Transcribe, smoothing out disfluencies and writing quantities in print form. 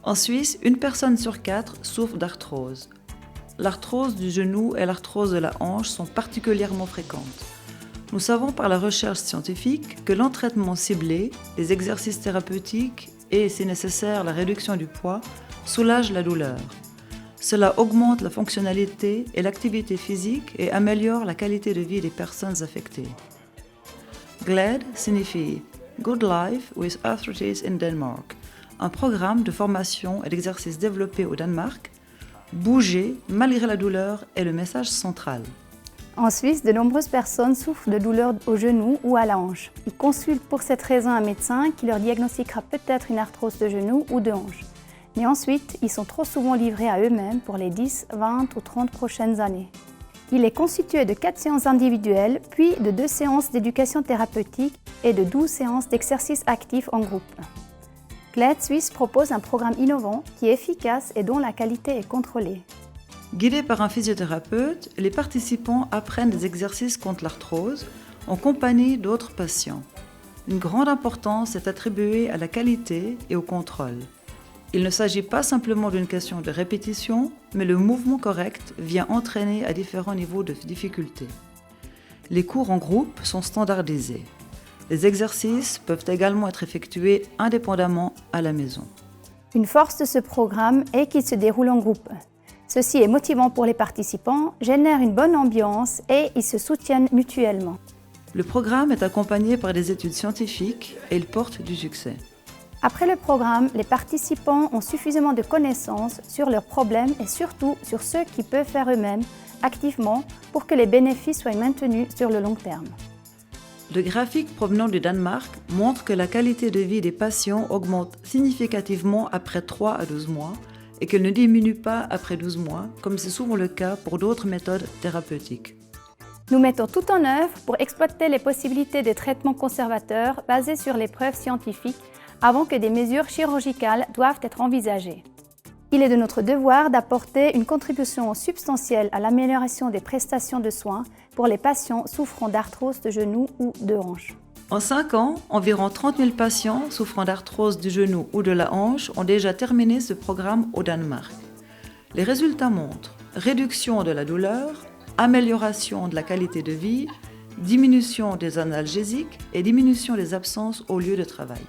En Suisse, une personne sur 4 souffre d'arthrose. L'arthrose du genou et l'arthrose de la hanche sont particulièrement fréquentes. Nous savons par la recherche scientifique que l'entraînement ciblé, les exercices thérapeutiques et, si nécessaire, la réduction du poids soulagent la douleur. Cela augmente la fonctionnalité et l'activité physique et améliore la qualité de vie des personnes affectées. GLAD signifie Good Life with Arthritis in Denmark, un programme de formation et d'exercice développé au Danemark. Bouger malgré la douleur est le message central. En Suisse, de nombreuses personnes souffrent de douleurs au genou ou à la hanche. Ils consultent pour cette raison un médecin qui leur diagnostiquera peut-être une arthrose de genou ou de hanche. Mais ensuite, ils sont trop souvent livrés à eux-mêmes pour les 10, 20 ou 30 prochaines années. Il est constitué de 4 séances individuelles, puis de 2 séances d'éducation thérapeutique et de 12 séances d'exercice actif en groupe. GLAD Suisse propose un programme innovant qui est efficace et dont la qualité est contrôlée. Guidés par un physiothérapeute, les participants apprennent des exercices contre l'arthrose en compagnie d'autres patients. Une grande importance est attribuée à la qualité et au contrôle. Il ne s'agit pas simplement d'une question de répétition, mais le mouvement correct vient entraîner à différents niveaux de difficulté. Les cours en groupe sont standardisés. Les exercices peuvent également être effectués indépendamment à la maison. Une force de ce programme est qu'il se déroule en groupe. Ceci est motivant pour les participants, génère une bonne ambiance et ils se soutiennent mutuellement. Le programme est accompagné par des études scientifiques et il porte du succès. Après le programme, les participants ont suffisamment de connaissances sur leurs problèmes et surtout sur ce qu'ils peuvent faire eux-mêmes activement pour que les bénéfices soient maintenus sur le long terme. Le graphique provenant du Danemark montre que la qualité de vie des patients augmente significativement après 3 à 12 mois et qu'elle ne diminue pas après 12 mois, comme c'est souvent le cas pour d'autres méthodes thérapeutiques. Nous mettons tout en œuvre pour exploiter les possibilités des traitements conservateurs basés sur les preuves scientifiques avant que des mesures chirurgicales doivent être envisagées. Il est de notre devoir d'apporter une contribution substantielle à l'amélioration des prestations de soins pour les patients souffrant d'arthrose de genou ou de hanche. En 5 ans, environ 30 000 patients souffrant d'arthrose du genou ou de la hanche ont déjà terminé ce programme au Danemark. Les résultats montrent réduction de la douleur, amélioration de la qualité de vie, diminution des analgésiques et diminution des absences au lieu de travail.